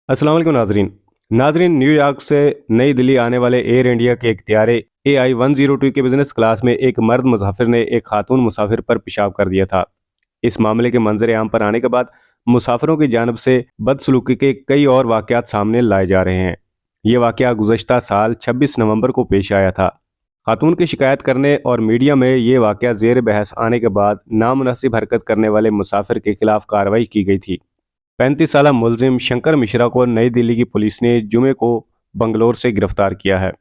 अस्सलाम वालेकुम नाजरीन न्यूयॉर्क से नई दिल्ली आने वाले एयर इंडिया के एक त्यारे AI-102 के बिजनेस क्लास में एक मर्द मुसाफिर ने एक खातून मुसाफिर पर पेशाब कर दिया था। इस मामले के मंजर आम पर आने के बाद मुसाफिरों की जानब से बदसलूकी के कई और वाक़यात सामने लाए जा रहे हैं। ये वाक़या गुज़श्ता साल 26 नवंबर को पेश आया था। खातून की शिकायत करने और मीडिया में ये वाक़या ज़ेर बहस आने के बाद नामुनासिब हरकत करने वाले मुसाफिर के खिलाफ कार्रवाई की गई थी। 35 साला मुलजिम शंकर मिश्रा को नई दिल्ली की पुलिस ने जुमे को बंगलोर से गिरफ्तार किया है।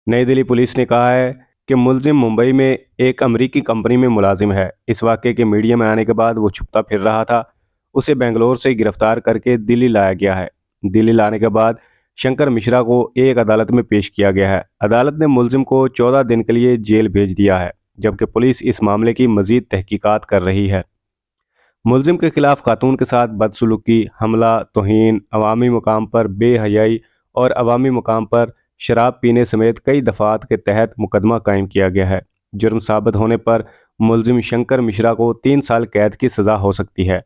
नई दिल्ली पुलिस ने कहा है कि मुलजिम मुंबई में एक अमरीकी कंपनी में मुलाजिम है। इस वाक़े के मीडिया में आने के बाद वो छुपता फिर रहा था। उसे बेंगलोर से गिरफ्तार करके दिल्ली लाया गया है। दिल्ली लाने के बाद शंकर मिश्रा को एक अदालत में पेश किया गया है। अदालत ने मुलजिम को 14 दिन के लिए जेल भेज दिया है, जबकि पुलिस इस मामले की मज़ीद तहकीकात कर रही है। मुलजिम के खिलाफ खातून के साथ बदसलूकी, हमला, तौहीन, अवामी मुकाम पर बेहयाई और अवामी मुकाम पर शराब पीने समेत कई दफ़ात के तहत मुकदमा कायम किया गया है। जुर्म साबित होने पर मुलजिम शंकर मिश्रा को 3 साल कैद की सज़ा हो सकती है।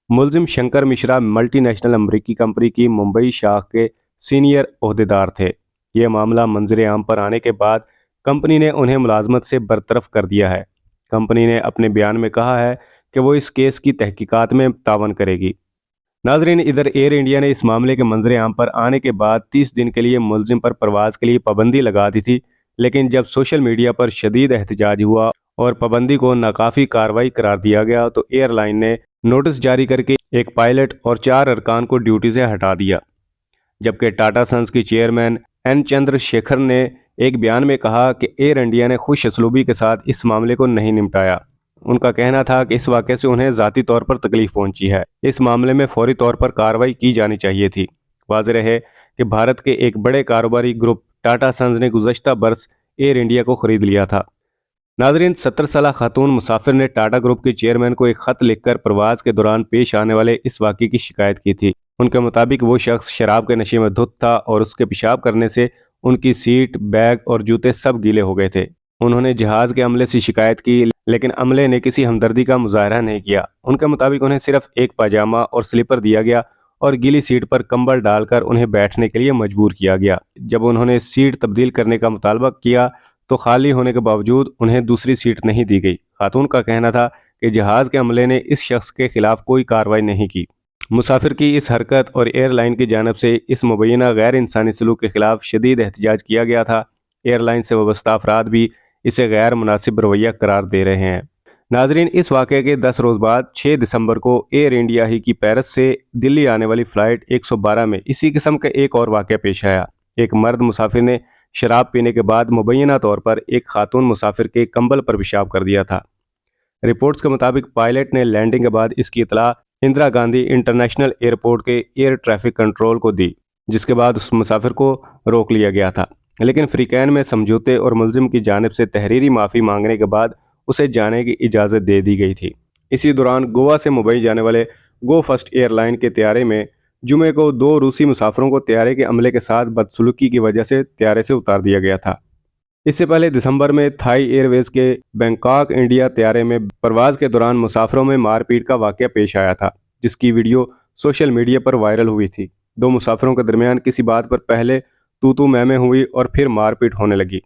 मुलजिम शंकर मिश्रा मल्टी नेशनल अमरीकी कंपनी की मुंबई शाख के सीनियर ओहदेदार थे। ये मामला मंजर आम पर आने के बाद कंपनी ने उन्हें मुलाजमत से बरतरफ कर दिया है। कंपनी ने अपने बयान में कहा है कि वो इस केस की तहकीकात में तावन करेगी। नाजरीन, इधर एयर इंडिया ने इस मामले के मंजर आम पर आने के बाद 30 दिन के लिए मुलजिम पर परवाज़ के लिए पाबंदी लगा दी थी, लेकिन जब सोशल मीडिया पर शदीद एहतजाज हुआ और पाबंदी को नाकाफी कार्रवाई करार दिया गया तो एयरलाइन ने नोटिस जारी करके एक पायलट और 4 अरकान को ड्यूटी से हटा दिया। जबकि टाटा सन्स की चेयरमैन एन चंद्रशेखर ने एक बयान में कहा कि एयर इंडिया ने खुश असलूबी के साथ इस मामले को नहीं निपटाया। उनका कहना था कि इस वाक़े से उन्हें ज़ाती तौर पर तकलीफ पहुंची है। इस मामले में फौरी तौर पर कार्रवाई की जानी चाहिए थी। वाज़ेह है कि भारत के एक बड़े कारोबारी ग्रुप टाटा सन्स ने गुज़श्ता बरस एयर इंडिया को ख़रीद लिया था। नाजरीन, 70 साला खातून मुसाफिर ने टाटा ग्रुप के चेयरमैन को एक ख़त लिखकर प्रवास के दौरान पेश आने वाले इस वाक़े की शिकायत की थी। उनके मुताबिक वो शख्स शराब के नशे में धुत था और उसके पेशाब करने से उनकी सीट, बैग और जूते सब गीले हो गए थे। उन्होंने जहाज़ के अमले से शिकायत की, लेकिन अमले ने किसी हमदर्दी का मुजाहरा नहीं किया। उनके मुताबिक उन्हें सिर्फ एक पाजामा और स्लीपर दिया गया और गीली सीट पर कंबल डालकर उन्हें बैठने के लिए मजबूर किया गया। जब उन्होंने सीट तब्दील करने का मुतालबा किया तो खाली होने के बावजूद उन्हें दूसरी सीट नहीं दी गई। खातून का कहना था कि जहाज़ के अमले ने इस शख्स के खिलाफ कोई कार्रवाई नहीं की। मुसाफिर की इस हरकत और एयरलाइन की जानब से इस मुबैना गैर इंसानी सलूक के खिलाफ शदीद एहतजाज किया गया था। एयरलाइन से वाबस्ता अफराद भी इसे गैर मुनासिब रवैया करार दे रहे हैं। नाजरीन, इस वाक़े के 10 रोज़ बाद 6 दिसंबर को एयर इंडिया ही की पेरिस से दिल्ली आने वाली फ़्लाइट 112 में इसी किस्म का एक और वाक़या पेश आया। एक मर्द मुसाफिर ने शराब पीने के बाद मुबैना तौर पर एक खातून मुसाफिर के कंबल पर पेशाब कर दिया था। रिपोर्ट्स के मुताबिक पायलट ने लैंडिंग के बाद इसकी इतला इंदिरा गांधी इंटरनेशनल एयरपोर्ट के एयर ट्रैफिक कंट्रोल को दी, जिसके बाद उस मुसाफिर को रोक लिया गया था। लेकिन फ्रीकैन में समझौते और मुलजिम की जानिब से तहरीरी माफ़ी मांगने के बाद उसे जाने की इजाज़त दे दी गई थी। इसी दौरान गोवा से मुंबई जाने वाले गो फर्स्ट एयरलाइन के त्यारे में जुमे को 2 रूसी मुसाफिरों को त्यारे के अमले के साथ बदसलूकी की वजह से त्यारे से उतार दिया गया था। इससे पहले दिसंबर में थाई एयरवेज के बैंकॉक इंडिया त्यारे में परवाज़ के दौरान मुसाफिरों में मारपीट का वाक़या पेश आया था, जिसकी वीडियो सोशल मीडिया पर वायरल हुई थी। 2 मुसाफिरों के दरमियान किसी बात पर पहले तू मैं हुई और फिर मारपीट होने लगी।